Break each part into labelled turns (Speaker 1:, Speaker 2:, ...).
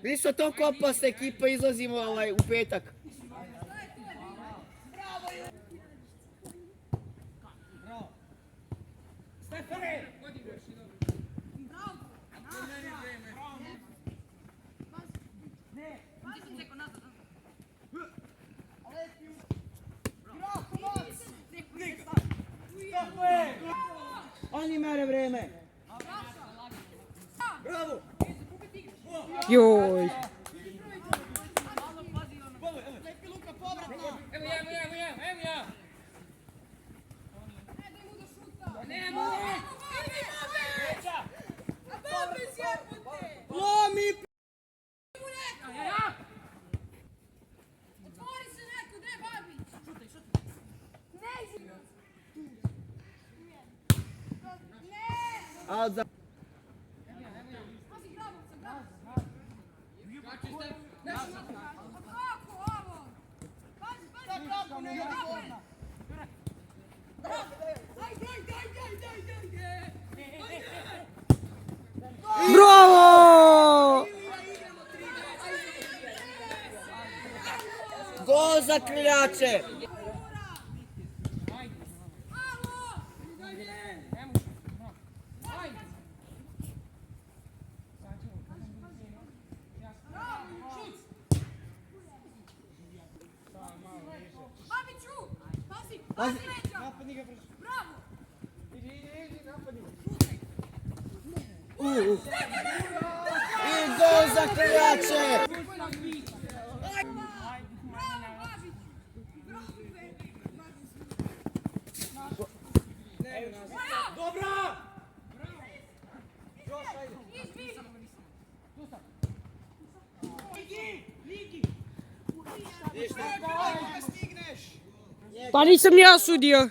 Speaker 1: Mi smo toliko opasna ekipa, izlazimo u petak. Oni mere vreme. Bravo!
Speaker 2: Joj.
Speaker 1: Lomi!
Speaker 3: Otvori se neko, gdje je Babić?
Speaker 1: Out za...
Speaker 3: Pazi Grabovca, Grabovca. A kako ovo? Pazi, pazi.
Speaker 2: Bravo!
Speaker 1: Gol za Krljače!
Speaker 3: Babiću, pazi, pazi leđa. Bravo.
Speaker 1: I gol za Krljače!
Speaker 3: Bravo, Babić.
Speaker 1: Dobro!
Speaker 2: Pa nisam ja sudio.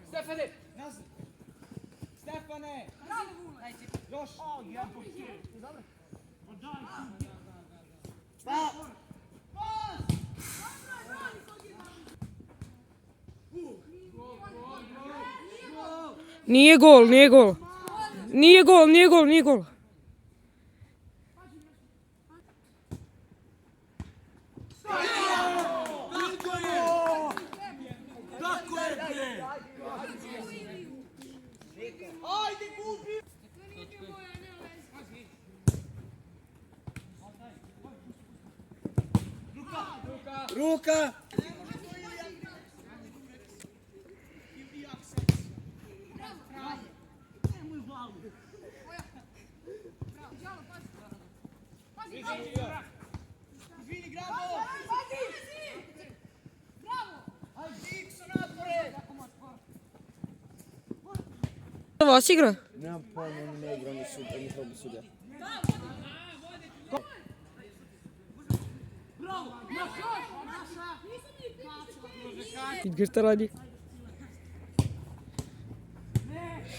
Speaker 1: Stefane! Stefane! Još! Pa!
Speaker 2: Nije gol, nije gol. Nije gol, nije gol, nije gol.
Speaker 1: Tako je bre! Ajde gubi! Ruka! Izvini, Grabo!
Speaker 2: Vas igra?
Speaker 1: Nemam pojma, oni ne igra, oni probu sudja.
Speaker 2: Edgar šta radi?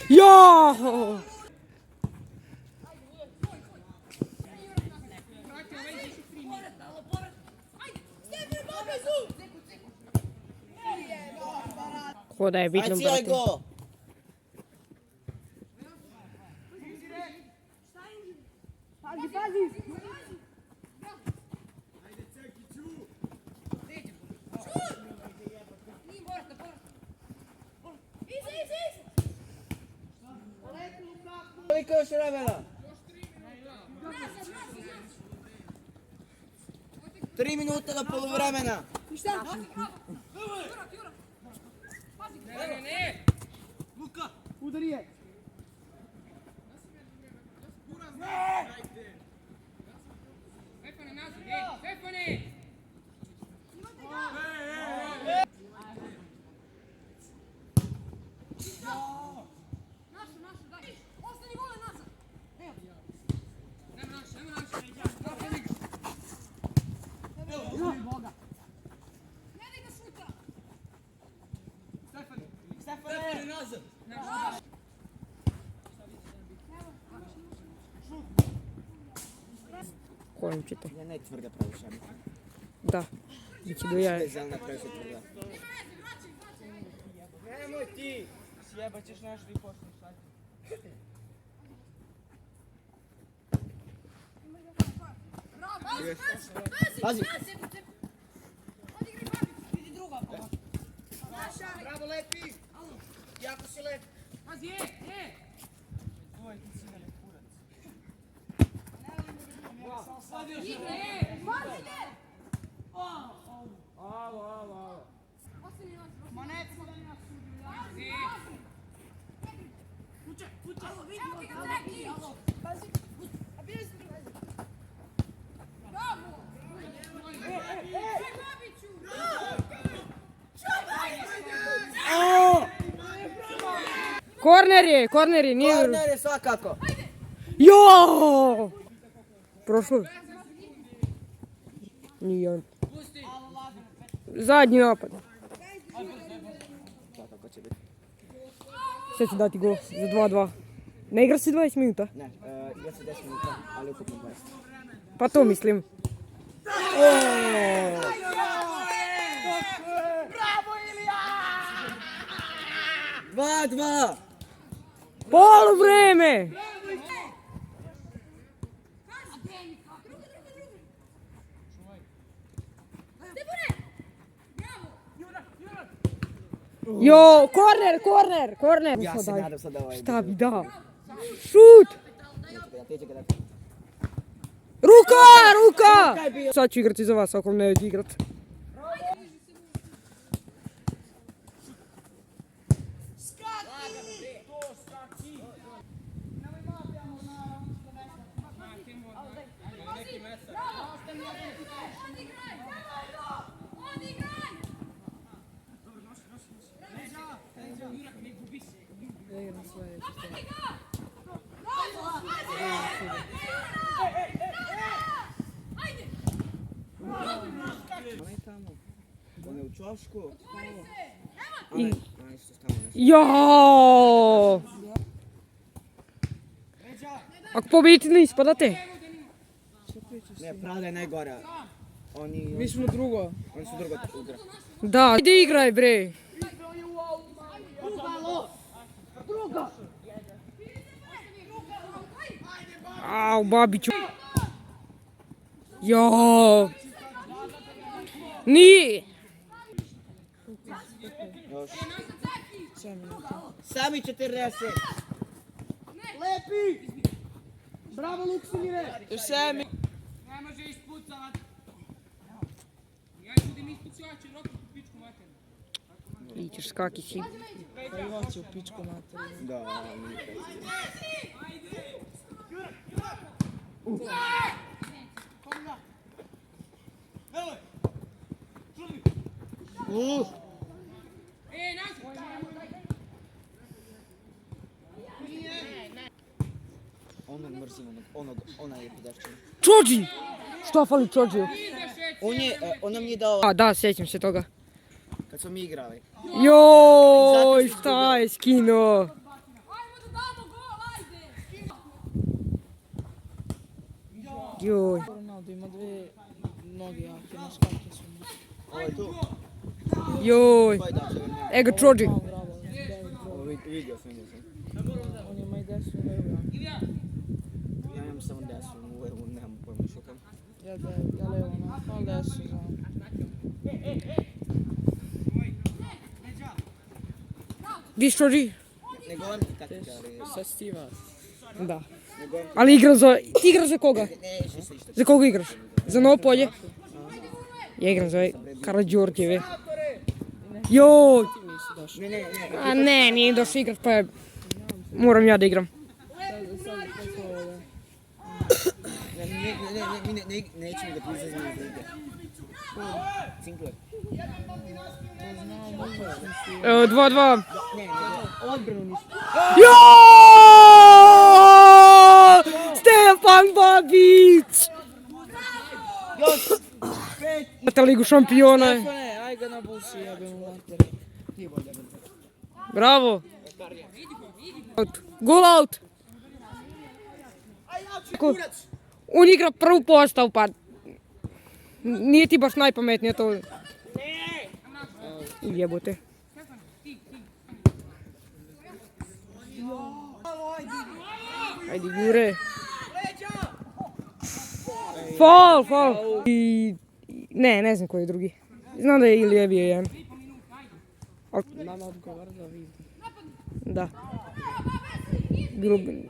Speaker 2: Ja! Ko da je bitno,
Speaker 1: Ajde,
Speaker 2: brate.
Speaker 1: go!
Speaker 3: Pazi, pazi.
Speaker 1: Koliko još vremena? 3 minuta do poluvremena. Luka, udari je.
Speaker 3: Ostani vole nazad. Ne daj da šuta.
Speaker 1: Stefane, nazad.
Speaker 2: Kojim ćete?
Speaker 1: Ja ne tvrda praviš, ja.
Speaker 2: Da. Biće do jaja.
Speaker 1: Zelena previše tvrda.
Speaker 3: Nema veze, vraćaj.
Speaker 1: Nemoj ti.
Speaker 4: Sjebat ćeš nešto i počneš sad.
Speaker 1: Pazi.
Speaker 3: Vidi druga.
Speaker 1: Bravo, lepi. Jako si lep.
Speaker 3: Pazi,
Speaker 4: Tvoj ti si da ne kurac.
Speaker 2: Korner je, nije...
Speaker 1: Korner je svakako.
Speaker 2: Jo! Prošlo. Nije on. Zadnji napad.
Speaker 1: Svakako će biti.
Speaker 2: Sad ću dati gol za 2-2. Ne igra se 20 minuta?
Speaker 1: Ne, igra se 10 minuta, ali ukupno 20.
Speaker 2: Pa to mislim.
Speaker 1: Bravo, Ilija! 2-2.
Speaker 2: Polu vreme! Jo, korner!
Speaker 1: Ja se nadam sad da ovaj...
Speaker 2: Šta bi dao? Šut!
Speaker 1: Ti će ga dati.
Speaker 2: Ruka! Sad ću igrati za vas ako neću igrat.
Speaker 1: Onaj tamo. On je u čošku.
Speaker 2: I-
Speaker 1: Onaj što tamo nešto.
Speaker 2: Jo! Ako pobedite ne ispadate.
Speaker 1: Ne, Pravda je najgora.
Speaker 4: Mi smo drugo.
Speaker 1: Oni su druga igra.
Speaker 2: Da, ide igraj bre. Au, babiću. Jo! Nije!
Speaker 1: Još. Sami 40. Lepi! Bravo, Luksimire!
Speaker 4: Još 7.
Speaker 3: Ne može ispucat. Ja budem ispucač, rok u pičku materiju.
Speaker 2: Ićeš skaki si.
Speaker 4: Pa Ivan će u pičku materiju.
Speaker 1: Da, Onog mrzim, ona je pidavčina.
Speaker 2: Čođi! Šta fali Čođiju?
Speaker 1: On nam nije dao
Speaker 2: A da, sjećam se toga.
Speaker 1: kad smo mi igrali.
Speaker 2: Joj, šta je skino?
Speaker 3: Ajmo da damo gol, ajde!
Speaker 2: Joj.
Speaker 4: Ronaldo ima dve noge jake, na skake su mu.
Speaker 1: Ovo je tu.
Speaker 2: Joj.
Speaker 1: Koji da će ga nema?
Speaker 2: Ego Čođi.
Speaker 4: Bravo, David,
Speaker 1: Ovo vidio sam.
Speaker 4: on ima i desnu levu.
Speaker 1: Ja imam samo desnu, u levu nemam pojma što kam.
Speaker 4: Ja levo, ali desnu znam.
Speaker 2: Di Čođi?
Speaker 1: Ne govorim ti taktika, ali...
Speaker 4: Sad Stiva.
Speaker 2: Da.
Speaker 1: Ne govorim
Speaker 2: Ali igra za... Ti igraš za koga?
Speaker 1: ti... Neće se ništa.
Speaker 2: Za koga igraš? Za Novo Polje? Ja igram za Karađorđeve. Joj.
Speaker 4: Nisi došao.
Speaker 1: Ne.
Speaker 2: A ne, nije došao igrat pa je... Moram ja da igram.
Speaker 4: Sad kako ovo da.
Speaker 1: Nećemo da ti izazimo iz lige. Cinkler.
Speaker 4: To znao, možda nisi.
Speaker 2: 2-2.
Speaker 1: Ne, odbranu nisu.
Speaker 2: Jo! Stefan Babić!
Speaker 1: Još! 5!
Speaker 2: Na Ligu šampiona.
Speaker 4: Stefane, aj ga na busi, jebem u materi.
Speaker 2: Bravo. Out. Goal out. On igra prvu postavu pa... Nije ti baš najpametnije to. Jebote. Ajde, Jure. Faul. Ne znam koji je drugi. Znam da je Ilija bio jedan.
Speaker 4: Nama odgovara da vidi.
Speaker 2: Da. Bilo bi...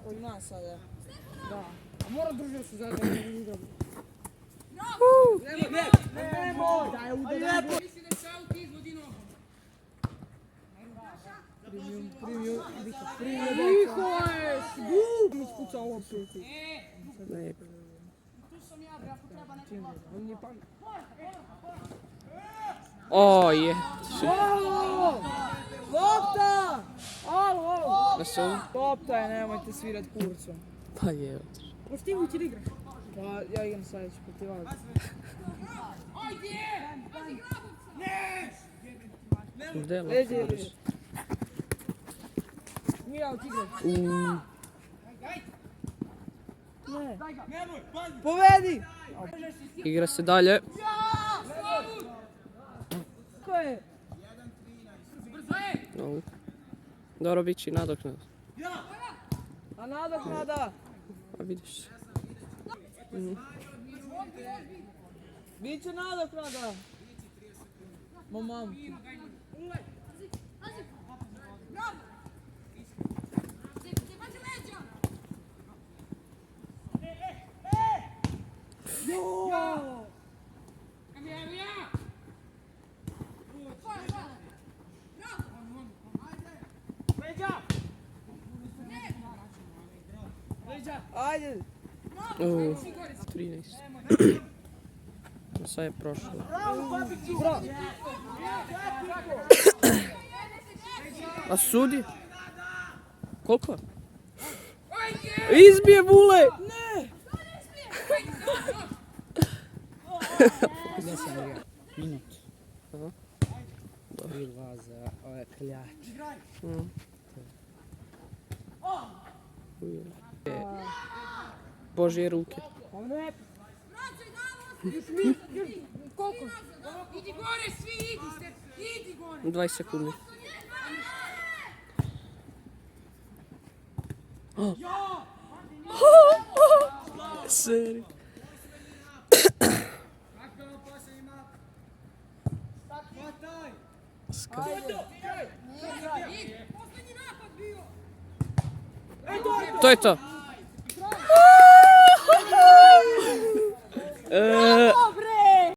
Speaker 4: Od nas sada.
Speaker 2: Da. A mora držao se zajedno da ne igramo.
Speaker 4: Nemo! Daj udar.
Speaker 2: Prihoješ! Gub! Mi spucao opet. Ne. On je pamet. O, je.
Speaker 4: Lopta! Alo!
Speaker 2: Da se ovo?
Speaker 4: Lopta je, nemojte svirat kurcom.
Speaker 2: Pa je.
Speaker 4: Možeš ti ući da igraš? Pa ja igram sljedeći protiv vas.
Speaker 2: Gde je
Speaker 4: Leđe
Speaker 2: lopta?
Speaker 4: ili? Nije out igram. Ne. Povedi!
Speaker 2: Igra se dalje.
Speaker 4: Ko je?
Speaker 2: No. Dobro, bit će i nadoknad.
Speaker 4: A nadoknada?
Speaker 2: A vidiš.
Speaker 4: Biće nadoknada. Mamam. Ajde.
Speaker 2: 13. Sad je prošlo. A sudi? Koliko? Izbije Bule!
Speaker 4: Ne!
Speaker 1: Ne sam ga. Minut.
Speaker 2: Aha.
Speaker 1: Ili dva za ove kljač.
Speaker 2: Božje ruke.
Speaker 3: Koliko? Idi gore, svi idi gore.
Speaker 2: 20 sekundi. Seri.
Speaker 3: Poslednji napad bio.
Speaker 2: To je to.